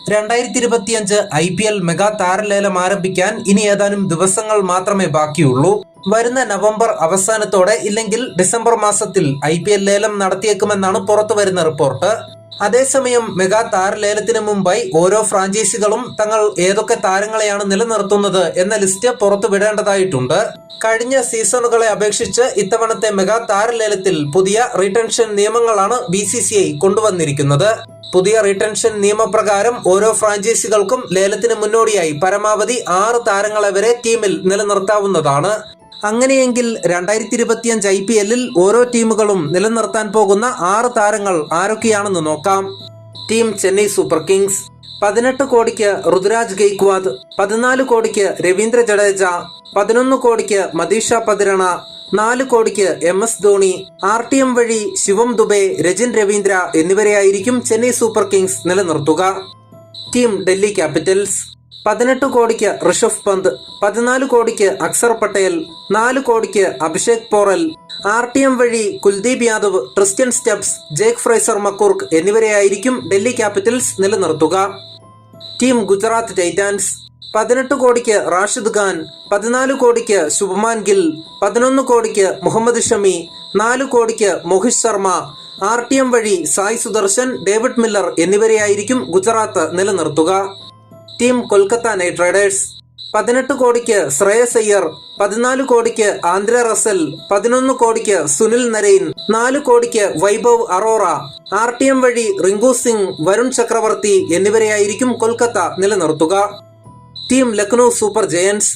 2025 IPL mega താരലേലം ആരംഭിക്കാൻ ഇനി ഏതാനും ദിവസങ്ങൾ മാത്രമേ ബാക്കിയുള്ളൂ. വരുന്ന നവംബർ അവസാനത്തോടെ ഇല്ലെങ്കിൽ ഡിസംബർ മാസത്തിൽ IPL ലേലം നടത്തിയേക്കുമെന്നാണ് പുറത്തുവരുന്ന റിപ്പോർട്ട്. അതേസമയം മെഗാ താരലേലത്തിന് മുമ്പായി ഓരോ ഫ്രാഞ്ചൈസികളും തങ്ങൾ ഏതൊക്കെ താരങ്ങളെയാണ് നിലനിർത്തുന്നത് എന്ന ലിസ്റ്റ് പുറത്തുവിടേണ്ടതായിട്ടുണ്ട്. കഴിഞ്ഞ സീസണുകളെ അപേക്ഷിച്ച് ഇത്തവണത്തെ മെഗാ താരലേലത്തിൽ പുതിയ റീടെൻഷൻ നിയമങ്ങളാണ് BCCI കൊണ്ടുവന്നിരിക്കുന്നത്. പുതിയ റീടെൻഷൻ നിയമപ്രകാരം ഓരോ ഫ്രാഞ്ചൈസികൾക്കും ലേലത്തിന് മുന്നോടിയായി പരമാവധി 6 താരങ്ങളെ വരെ ടീമിൽ നിലനിർത്താവുന്നതാണ്. അങ്ങനെയെങ്കിൽ 2025 IPL-ൽ ഓരോ ടീമുകളും നിലനിർത്താൻ പോകുന്ന 6 താരങ്ങൾ ആരൊക്കെയാണെന്ന് നോക്കാം. Team Chennai super Kings. 18 കോടിക്ക് ഋതുരാജ് ഗെയ്ക്വാദ്, 14 കോടിക്ക് രവീന്ദ്ര ജഡേജ, 11 കോടിക്ക് മതീഷ പതിരണ, 4 കോടിക്ക് MS ധോണി. RTM വഴി ശിവം ദുബെ, രജിൻ രവീന്ദ്ര എന്നിവരെയായിരിക്കും ചെന്നൈ സൂപ്പർ കിങ്സ് നിലനിർത്തുക. Team Delhi Capitals. 18 കോടിക്ക് ഋഷഭ് പന്ത്, 14 കോടിക്ക് അക്സർ പട്ടേൽ, 4 കോടിക്ക് അഭിഷേക് പോറൽ. RTM വഴി Kuldeep Yadav, Tristan Stubbs, Jake Fraser McGurk എന്നിവരെയായിരിക്കും ഡൽഹി ക്യാപിറ്റൽസ് നിലനിർത്തുക. Team Gujarat Titans. 18 കോടിക്ക് റാഷിദ് ഖാൻ, 14 കോടിക്ക് ശുഭ്മാൻ ഗിൽ, 11 കോടിക്ക് മുഹമ്മദ് ഷമി, 4 കോടിക്ക് മോഹിത് ശർമ്മ. RTM വഴി സായ് സുദർശൻ, ഡേവിഡ് മില്ലർ എന്നിവരെയായിരിക്കും ഗുജറാത്ത് നിലനിർത്തുക. Team Kolkata night Riders. 18 കോടിക്ക് ശ്രേയസ് അയ്യർ, 14 കോടിക്ക് ആന്ദ്രെ റസൽ, 11 കോടിക്ക് സുനിൽ നരൈൻ, 4 കോടിക്ക് വൈഭവ് അറോറ. RTM വഴി റിങ്കു സിംഗ്, വരുൺ ചക്രവർത്തി എന്നിവരെയായിരിക്കും കൊൽക്കത്ത നിലനിർത്തുക. Team Lucknow super giants.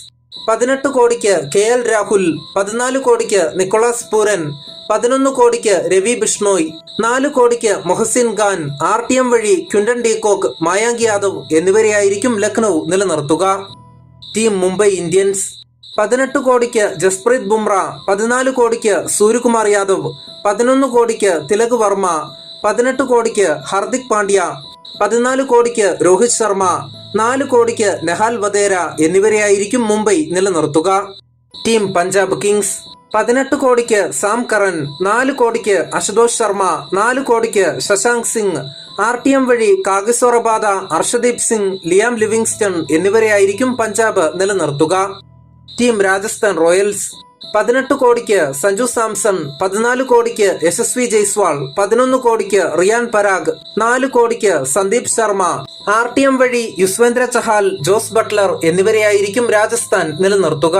18 കോടിക്ക് KL രാഹുൽ, 14 കോടിക്ക് നിക്കോളാസ് പൂരൻ, 11 കോടിക്ക് രവി ബിഷ്ണോയ്, 4 കോടിക്ക് മൊഹസിൻ ഖാൻ. RTM വഴി ക്വിന്റൺ ഡീകോക്ക്, മായാങ്ക് യാദവ് എന്നിവരെയായിരിക്കും ലക്നൗ നിലനിർത്തുക. Team Mumbai Indians. 18 കോടിക്ക് ജസ്പ്രീത് ബുംറ, 14 കോടിക്ക് സൂര്യകുമാർ യാദവ്, 11 കോടിക്ക് തിലക് വർമ്മ, 18 കോടിക്ക് ഹർദിക് പാണ്ഡ്യ, 14 കോടിക്ക് രോഹിത് ശർമ്മ, 4 കോടിക്ക് നെഹാൽ വധേര എന്നിവരെയായിരിക്കും മുംബൈ നിലനിർത്തുക. Team Punjab Kings. 18 കോടിക്ക് സാം കറൻ, 4 കോടിക്ക് അശുതോഷ് ശർമ്മ, 4 കോടിക്ക് ശശാങ്ക് സിംഗ്. RTM വഴി Kagiso Rabada, Arshdeep Singh, Liam Livingstone എന്നിവരെയായിരിക്കും പഞ്ചാബ് നിലനിർത്തുക. Team Rajasthan Royals. 18 കോടിക്ക് സഞ്ജു സാംസൺ, 14 കോടിക്ക് യശസ്വി ജയ്സ്വാൾ, 11 കോടിക്ക് റിയാൻ പരാഗ്, 4 കോടിക്ക് സന്ദീപ് ശർമ്മ. RTM വഴി യുസ്വേന്ദ്ര ചഹാൽ, ജോസ് ബട്ട്ലർ എന്നിവരെയായിരിക്കും രാജസ്ഥാൻ നിലനിർത്തുക.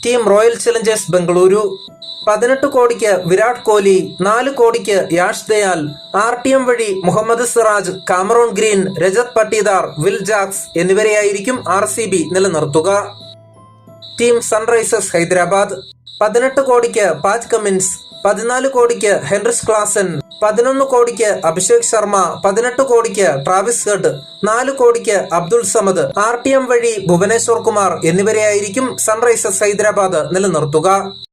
Team royal Challengers Bengaluru. 18 കോടിക്ക് വിരാട് കോഹ്ലി, 4 കോടിക്ക് യാഷ് ദയാൽ. RTM വഴി Mohammed Siraj, Cameron Green, Rajat Patidar, Will Jacks എന്നിവരെയായിരിക്കും RCB നിലനിർത്തുക. Team Sunrisers Hyderabad. 18 കോടിക്ക് പാറ്റ് കമിൻസ്, 14 കോടിക്ക് ഹെൻറിച്ച് ക്ലാസൻ, 11 കോടിക്ക് അഭിഷേക് ശർമ്മ, 18 കോടിക്ക് ട്രാവിസ് ഹെഡ്, 4 കോടിക്ക് അബ്ദുൾ സമദ്. RTM വഴി ഭുവനേശ്വർ കുമാർ എന്നിവരെയായിരിക്കും സൺറൈസേഴ്സ് ഹൈദരാബാദ് നിലനിർത്തുക.